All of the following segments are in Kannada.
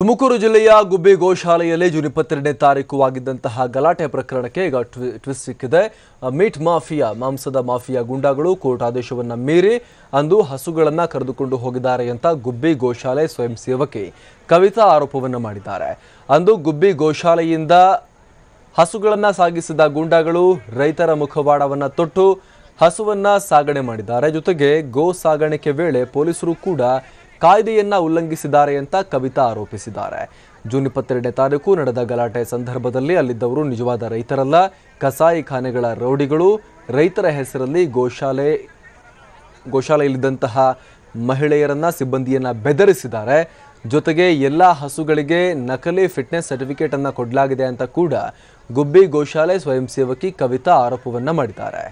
ತುಮಕೂರು ಜಿಲ್ಲೆಯ ಗುಬ್ಬಿ ಗೋಶಾಲೆಯಲ್ಲಿ ಜೂನ್ 22ನೇ ತಾರೀಕು ಆಗಿದ್ದಂತಹ ಗಲಾಟೆ ಪ್ರಕರಣಕ್ಕೆ ಈಗ ಟ್ವಿಸ್ಟ್ ಸಿಕ್ಕಿದೆ. ಮೀಟ್ ಮಾಫಿಯಾ, ಮಾಂಸದ ಮಾಫಿಯಾ ಗುಂಡಾಗಳು ಕೋರ್ಟ್ ಆದೇಶವನ್ನ ಮೀರಿ ಅಂದು ಹಸುಗಳನ್ನು ಕರೆದುಕೊಂಡು ಹೋಗಿದ್ದಾರೆ ಅಂತ ಗುಬ್ಬಿ ಗೋಶಾಲೆ ಸ್ವಯಂ ಸೇವಕಿ ಕವಿತಾ ಆರೋಪವನ್ನು ಮಾಡಿದ್ದಾರೆ. ಅಂದು ಗುಬ್ಬಿ ಗೋಶಾಲೆಯಿಂದ ಹಸುಗಳನ್ನು ಸಾಗಿಸಿದ ಗುಂಡಾಗಳು ರೈತರ ಮುಖವಾಡವನ್ನು ತೊಟ್ಟು ಹಸುವನ್ನ ಸಾಗಣೆ ಮಾಡಿದ್ದಾರೆ. ಜೊತೆಗೆ ಗೋ ಸಾಗಾಣಿಕೆ ವೇಳೆ ಪೊಲೀಸರು ಕೂಡ ಕಾಯ್ದೆಯನ್ನ ಉಲ್ಲಂಘಿಸಿದ್ದಾರೆ ಅಂತ ಕವಿತಾ ಆರೋಪಿಸಿದ್ದಾರೆ. ಜೂನ್ 22ನೇ ತಾರೀಕು ನಡೆದ ಗಲಾಟೆ ಸಂದರ್ಭದಲ್ಲಿ ಅಲ್ಲಿದ್ದವರು ನಿಜವಾದ ರೈತರಲ್ಲ, ಕಸಾಯಿಖಾನೆಗಳ ರೌಡಿಗಳು. ರೈತರ ಹೆಸರಲ್ಲಿ ಗೋಶಾಲೆಯಲ್ಲಿದ್ದಂತಹ ಮಹಿಳೆಯರನ್ನ, ಸಿಬ್ಬಂದಿಯನ್ನ ಬೆದರಿಸಿದ್ದಾರೆ. ಜೊತೆಗೆ ಎಲ್ಲ ಹಸುಗಳಿಗೆ ನಕಲಿ ಫಿಟ್ನೆಸ್ ಸರ್ಟಿಫಿಕೇಟ್ ಅನ್ನು ಕೊಡಲಾಗಿದೆ ಅಂತ ಕೂಡ ಗುಬ್ಬಿ ಗೋಶಾಲೆ ಸ್ವಯಂ ಸೇವಕಿ ಕವಿತಾ ಆರೋಪವನ್ನ ಮಾಡಿದ್ದಾರೆ.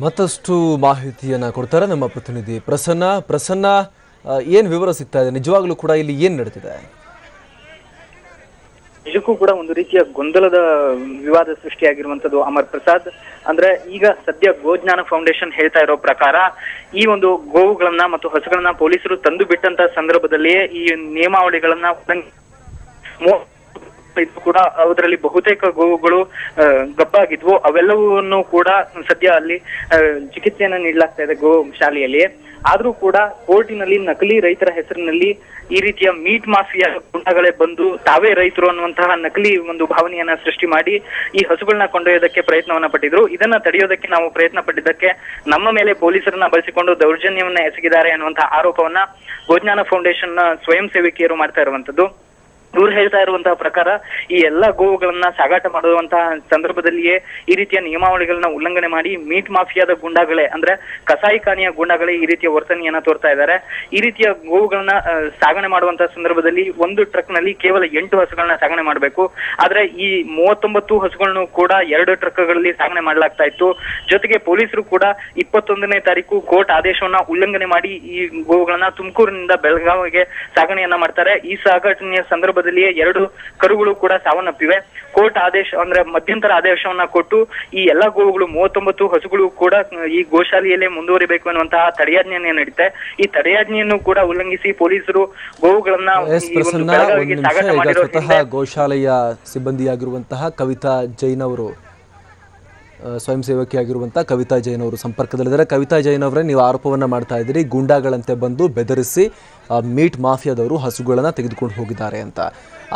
ಮತ್ತಷ್ಟು ಮಾಹಿತಿಯನ್ನ ಕೊಡ್ತಾರೆ ನಮ್ಮ ಪ್ರತಿನಿಧಿ ಪ್ರಸನ್ನ. ಏನು ವಿವರ ಸಿಗ್ತಾ ಇದೆ? ನಿಜವಾಗ್ಲೂ ಕೂಡ ಇಲ್ಲಿ ಏನು ನಡೆದಿದೆ? ನಿಜಕ್ಕೂ ಕೂಡ ಒಂದು ರೀತಿಯ ಗೊಂದಲದ ವಿವಾದ ಸೃಷ್ಟಿಯಾಗಿರುವಂತದ್ದು ಅಮರ್ ಪ್ರಸಾದ್. ಅಂದ್ರೆ ಈಗ ಸದ್ಯ ಗೋಜ್ಞಾನ ಫೌಂಡೇಶನ್ ಹೇಳ್ತಾ ಇರೋ ಪ್ರಕಾರ ಈ ಒಂದು ಗೋವುಗಳನ್ನ ಮತ್ತು ಹಸುಗಳನ್ನ ಪೊಲೀಸರು ತಂದು ಬಿಟ್ಟಂತ ಸಂದರ್ಭದಲ್ಲಿಯೇ ಈ ನಿಯಮಾವಳಿಗಳನ್ನ ಕೂಡ ಅದರಲ್ಲಿ ಬಹುತೇಕ ಗೋವುಗಳು ಗಬ್ಬಾಗಿದ್ವು. ಅವೆಲ್ಲವನ್ನು ಕೂಡ ಸದ್ಯ ಅಲ್ಲಿ ಚಿಕಿತ್ಸೆಯನ್ನ ನೀಡಲಾಗ್ತಾ ಇದೆ ಗೋ ಶಾಲೆಯಲ್ಲಿ. ಆದ್ರೂ ಕೂಡ ಕೋರ್ಟಿನಲ್ಲಿ ನಕಲಿ ರೈತರ ಹೆಸರಿನಲ್ಲಿ ಈ ರೀತಿಯ ಮೀಟ್ ಮಾಫಿಯಾ ಗುಂಡಗಳೇ ಬಂದು ತಾವೇ ರೈತರು ಅನ್ನುವಂತಹ ನಕಲಿ ಒಂದು ಭಾವನೆಯನ್ನ ಸೃಷ್ಟಿ ಮಾಡಿ ಈ ಹಸುಗಳನ್ನ ಕೊಂಡೊಯ್ಯೋದಕ್ಕೆ ಪ್ರಯತ್ನವನ್ನ ಪಟ್ಟಿದ್ರು. ಇದನ್ನ ತಡೆಯೋದಕ್ಕೆ ನಾವು ಪ್ರಯತ್ನ ಪಟ್ಟಿದ್ದಕ್ಕೆ ನಮ್ಮ ಮೇಲೆ ಪೊಲೀಸರನ್ನ ಬಳಸಿಕೊಂಡು ದೌರ್ಜನ್ಯವನ್ನ ಎಸಗಿದ್ದಾರೆ ಅನ್ನುವಂತಹ ಆರೋಪವನ್ನ ಗೋಜ್ಞಾನ ಫೌಂಡೇಶನ್ ನ ಸ್ವಯಂ ಸೇವಕಿಯರು ಮಾಡ್ತಾ ಇರುವಂತದ್ದು. ಇವ್ರು ಹೇಳ್ತಾ ಇರುವಂತಹ ಪ್ರಕಾರ ಈ ಎಲ್ಲಾ ಗೋವುಗಳನ್ನ ಸಾಗಾಟ ಮಾಡುವಂತಹ ಸಂದರ್ಭದಲ್ಲಿಯೇ ಈ ರೀತಿಯ ನಿಯಮಾವಳಿಗಳನ್ನ ಉಲ್ಲಂಘನೆ ಮಾಡಿ ಮೀಟ್ ಮಾಫಿಯಾದ ಗುಂಡಾಗಳೇ, ಅಂದ್ರೆ ಕಸಾಯಿಖಾನೆಯ ಗುಂಡಾಗಳೇ ಈ ರೀತಿಯ ವರ್ತನೆಯನ್ನ ತೋರ್ತಾ ಇದ್ದಾರೆ. ಈ ರೀತಿಯ ಗೋವುಗಳನ್ನ ಸಾಗಣೆ ಮಾಡುವಂತಹ ಸಂದರ್ಭದಲ್ಲಿ ಒಂದು ಟ್ರಕ್ ನಲ್ಲಿ ಕೇವಲ 8 ಹಸುಗಳನ್ನ ಸಾಗಣೆ ಮಾಡಬೇಕು. ಆದ್ರೆ ಈ 39 ಹಸುಗಳನ್ನು ಕೂಡ 2 ಟ್ರಕ್ಗಳಲ್ಲಿ ಸಾಗಣೆ ಮಾಡಲಾಗ್ತಾ ಇತ್ತು. ಜೊತೆಗೆ ಪೊಲೀಸರು ಕೂಡ 21ನೇ ತಾರೀಕು ಕೋರ್ಟ್ ಆದೇಶವನ್ನ ಉಲ್ಲಂಘನೆ ಮಾಡಿ ಈ ಗೋವುಗಳನ್ನ ತುಮಕೂರಿನಿಂದ ಬೆಳಗಾವಿಗೆ ಸಾಗಣೆಯನ್ನ ಮಾಡ್ತಾರೆ. ಈ ಸಾಗಣೆಯ ಸಂದರ್ಭ 2 ಕರುಗಳು ಕೂಡ ಸಾವನ್ನಪ್ಪಿವೆ. ಕೋರ್ಟ್ ಆದೇಶ ಅಂದ್ರೆ ಮಧ್ಯಂತರ ಆದೇಶವನ್ನ ಕೊಟ್ಟು ಈ ಎಲ್ಲಾ ಗೋವುಗಳು 39 ಹಸುಗಳು ಕೂಡ ಈ ಗೋಶಾಲೆಯಲ್ಲೇ ಮುಂದುವರಿಬೇಕು ಅನ್ನುವಂತಹ ತಡೆಯಾಜ್ಞೆಯನ್ನು ನೀಡುತ್ತೆ. ಈ ತಡೆಯಾಜ್ಞೆಯನ್ನು ಕೂಡ ಉಲ್ಲಂಘಿಸಿ ಪೊಲೀಸರು ಗೋವುಗಳನ್ನ ಸಾಗಾಟ ಮಾಡಿರೋದ್ರಿಂದ ಗೋಶಾಲೆಯ ಸಿಬ್ಬಂದಿಯಾಗಿರುವಂತಹ ಕವಿತಾ ಜೈನ್ ಅವರು, ಸ್ವಯಂ ಸೇವಕಿಯಾಗಿರುವಂತಹ ಕವಿತಾ ಜೈನ್ ಅವರು ಸಂಪರ್ಕದಲ್ಲಿದ್ದಾರೆ. ಕವಿತಾ ಜೈನ್ ಅವರೇ, ನೀವು ಆರೋಪವನ್ನ ಮಾಡ್ತಾ ಇದ್ದೀರಿ ಗೂಂಡಾಗಳಂತೆ ಬಂದು ಬೆದರಿಸಿ ಮೀಟ್ ಮಾಫಿಯಾದವರು ಹಸುಗಳನ್ನು ತೆಗೆದುಕೊಂಡು ಹೋಗಿದ್ದಾರೆ ಅಂತ.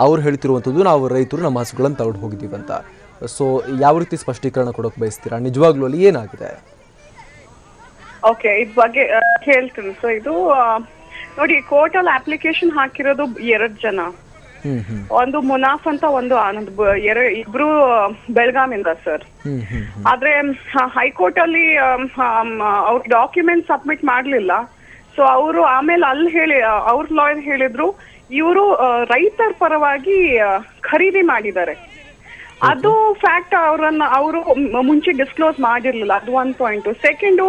ಅವ್ರು ಹೇಳ್ತಿರುವಂಥದ್ದು ನಾವು ರೈತರು ನಮ್ಮ ಹಸುಗಳನ್ನು ತಗೊಂಡು ಹೋಗಿದ್ದೀವಿ ಅಂತ. ಸೊ ಯಾವ ರೀತಿ ಸ್ಪಷ್ಟೀಕರಣ ಕೊಡೋಕೆ ಬಯಸ್ತೀರಾ? ನಿಜವಾಗ್ಲೂ ಅಲ್ಲಿ ಏನಾಗಿದೆ? ಓಕೆ, ಇದ್ ಬಗ್ಗೆ ಹೇಳ್ತೀನಿ. ಸೊ ಇದು ನೋಡಿ, ಕೋರ್ಟಲ್ಲಿ ಅಪ್ಲಿಕೇಶನ್ ಹಾಕಿರೋದು 2 ಜನ, ಒಂದು ಮುನಾಫ್ ಅಂತ ಒಂದು ಆನಂದ್, ಇಬ್ರು ಬೆಳಗಾವಿಂದ ಸರ್. ಆದ್ರೆ ಹೈಕೋರ್ಟ್ ಅಲ್ಲಿ ಅವ್ರ ಡಾಕ್ಯುಮೆಂಟ್ ಸಬ್ಮಿಟ್ ಮಾಡ್ಲಿಲ್ಲ. ಸೊ ಅವರು ಆಮೇಲೆ ಅಲ್ಲಿ ಅವ್ರ ಲಾಯರ್ ಹೇಳಿದ್ರು ಇವರು ರೈತರ ಪರವಾಗಿ ಖರೀದಿ ಮಾಡಿದ್ದಾರೆ. ಅದು ಫ್ಯಾಕ್ಟ್ ಅವರು ಮುಂಚೆ ಡಿಸ್ಕ್ಲೋಸ್ ಮಾಡಿರ್ಲಿಲ್ಲ. ಅದು 1 ಪಾಯಿಂಟ್. ಸೆಕೆಂಡು,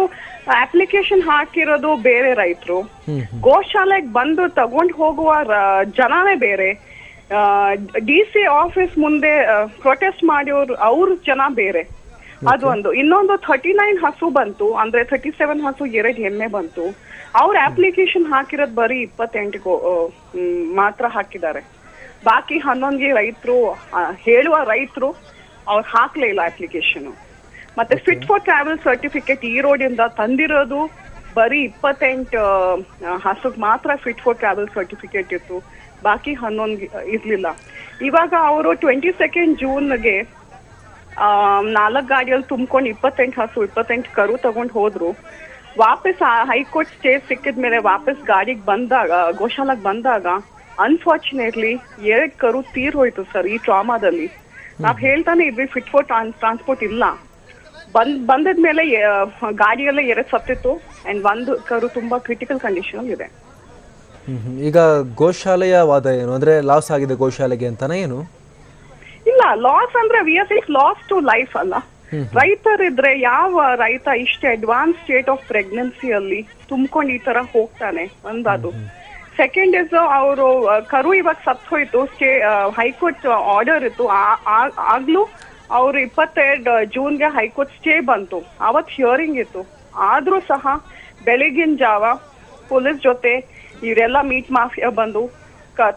ಅಪ್ಲಿಕೇಶನ್ ಹಾಕಿರೋದು ಬೇರೆ ರೈತರು, ಗೋಶಾಲೆಗೆ ಬಂದು ತಗೊಂಡು ಹೋಗುವ ಜನನೇ ಬೇರೆ, DC ಆಫೀಸ್ ಮುಂದೆ ಪ್ರೊಟೆಸ್ಟ್ ಮಾಡಿರೋರು ಅವ್ರ ಜನ ಬೇರೆ. ಅದೊಂದು. ಇನ್ನೊಂದು 39 ಹಸು ಬಂತು, ಅಂದ್ರೆ 37 ಹಸು 2 ಎಮ್ಮೆ ಬಂತು. ಅವ್ರ ಅಪ್ಲಿಕೇಶನ್ ಹಾಕಿರೋದು ಬರೀ 28 ಮಾತ್ರ ಹಾಕಿದ್ದಾರೆ. ಬಾಕಿ 11 ರೈತರು ಹೇಳುವ ರೈತರು ಅವ್ರು ಹಾಕ್ಲೇ ಇಲ್ಲ ಅಪ್ಲಿಕೇಶನ್. ಮತ್ತೆ ಫಿಟ್ ಫಾರ್ ಟ್ರಾವೆಲ್ ಸರ್ಟಿಫಿಕೇಟ್ ಈ ರೋಡಿಂದ ತಂದಿರೋದು ಬರೀ 28 ಹಸುಗ್ ಮಾತ್ರ ಫಿಟ್ ಫಾರ್ ಟ್ರಾವೆಲ್ ಸರ್ಟಿಫಿಕೇಟ್ ಇತ್ತು, ಬಾಕಿ 11 ಇರ್ಲಿಲ್ಲ. ಇವಾಗ ಅವರು 22 ಜೂನ್ಗೆ 4 ಗಾಡಿಯಲ್ಲಿ ತುಂಬ್ಕೊಂಡು 28 ಹಸು 28 ಕರು ತಗೊಂಡು ಹೋದ್ರು. ವಾಪಸ್ ಹೈಕೋರ್ಟ್ ಸ್ಟೇ ಸಿಕ್ಕಿದ ಮೇಲೆ ವಾಪಸ್ ಗಾಡಿಗೆ ಬಂದಾಗ ಗೋಶಾಲೆಗೆ ಬಂದಾಗ ಅನ್ಫಾರ್ಚುನೇಟ್ಲಿ 2 ಕರು ತೀರ್ ಹೋಯ್ತು ಸರ್ ಈ ಟ್ರಾಮಾದಲ್ಲಿ. ನಾವ್ ಹೇಳ್ತಾನೆ ಇದ್ವಿ ಫಿಟ್ ಫಾರ್ ಟ್ರಾನ್ಸ್ಪೋರ್ಟ್ ಇಲ್ಲ, ಬಂದದ್ಮೇಲೆ ಗಾಡಿಯಲ್ಲೇ 2 ಸತ್ತಿತ್ತು ಅಂಡ್ 1 ಕರು ತುಂಬಾ ಕ್ರಿಟಿಕಲ್ ಕಂಡೀಷನ್ ಇದೆ. ಈಗ ಗೋಶಾಲೆಯ ವಾದ ಏನು ಅಂದ್ರೆ ಲಾಸ್ ಆಗಿದೆ ಗೋಶಾಲೆಗೆ ಅಂತಾನೆ ಏನು? ಇಲ್ಲ, ಲಾಸ್ ಅಂದ್ರೆ we are saying loss to life ಅಲ್ಲ. ರೈತರಿದ್ರೆ ಯಾವ ರೈತ ಇಷ್ಟೇ ಅಡ್ವಾನ್ಸ್ ಸ್ಟೇಟ್ ಆಫ್ ಪ್ರೆಗ್ನೆನ್ಸಿಯಲ್ಲಿ ತುಂಬ್ಕೊಂಡು ಈ ತರ ಹೋಗ್ತಾನೆ? ಒಂದದು. ಸೆಕೆಂಡ್ ಇಸ್ ಅವರು ಕರು ಇವಾಗ ಸತ್ ಹೋಯ್ತು, ಹೈಕೋರ್ಟ್ ಆರ್ಡರ್ ಇತ್ತು, ಆಗ್ಲೂ ಅವ್ರು 22 ಜೂನ್ಗೆ ಹೈಕೋರ್ಟ್ ಸ್ಟೇ ಬಂತು, ಅವತ್ ಹಿಯರಿಂಗ್ ಇತ್ತು. ಆದ್ರೂ ಸಹ ಬೆಳಗಿನ ಜಾವ ಪೊಲೀಸ್ ಜೊತೆ ಇವರೆಲ್ಲ ಮೀಟ್ ಮಾಫಿಯಾ ಬಂದು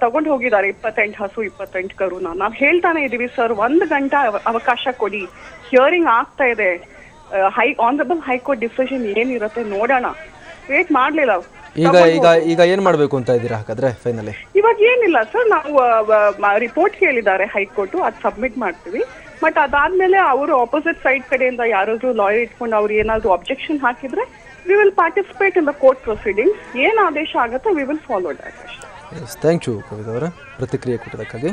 ತಗೊಂಡು ಹೋಗಿದ್ದಾರೆ 28 ಹಸು 28 ಕರುನ. ನಾವ್ ಹೇಳ್ತಾನೆ ಇದೀವಿ ಸರ್ 1 ಗಂಟೆ ಅವಕಾಶ ಕೊಡಿ, ಹಿಯರಿಂಗ್ ಆಗ್ತಾ ಇದೆ, ಆನರಬಲ್ ಹೈಕೋರ್ಟ್ ಡಿಸಿಷನ್ ಏನಿರುತ್ತೆ ನೋಡೋಣ. ವೇಟ್ ಮಾಡ್ಲಿಲ್ಲ. ಈಗ ಈಗ ಈಗ ಏನ್ ಮಾಡ್ಬೇಕು ಅಂತ ಇದ್ದೀರಾ ಹಾಗಾದ್ರೆ ಫೈನಲಿ? ಇವಾಗ ಏನಿಲ್ಲ ಸರ್, ನಾವು ರಿಪೋರ್ಟ್ ಕೇಳಿದ್ದಾರೆ ಹೈಕೋರ್ಟ್, ಅದ್ ಸಬ್ಮಿಟ್ ಮಾಡ್ತೀವಿ. ಬಟ್ ಅದಾದ್ಮೇಲೆ ಅವರು ಆಪೋಸಿಟ್ ಸೈಡ್ ಕಡೆಯಿಂದ ಯಾರಾದ್ರೂ ಲಾಯರ್ ಇಟ್ಕೊಂಡು ಅವ್ರು ಏನಾದ್ರು ಅಬ್ಜೆಕ್ಷನ್ ಹಾಕಿದ್ರೆ we will participate in the court proceedings. ಏನ್ ಆದೇಶ ಆಗುತ್ತೆ ವಿ ವಿಲ್ ಫಾಲೋ ದಟ್ ಅಷ್ಟೇ. ಥ್ಯಾಂಕ್ ಯು ಕವಿತಾ ಅವರ ಪ್ರತಿಕ್ರಿಯೆ ಕೊಟ್ಟಿದ್ದಕ್ಕಾಗಿ.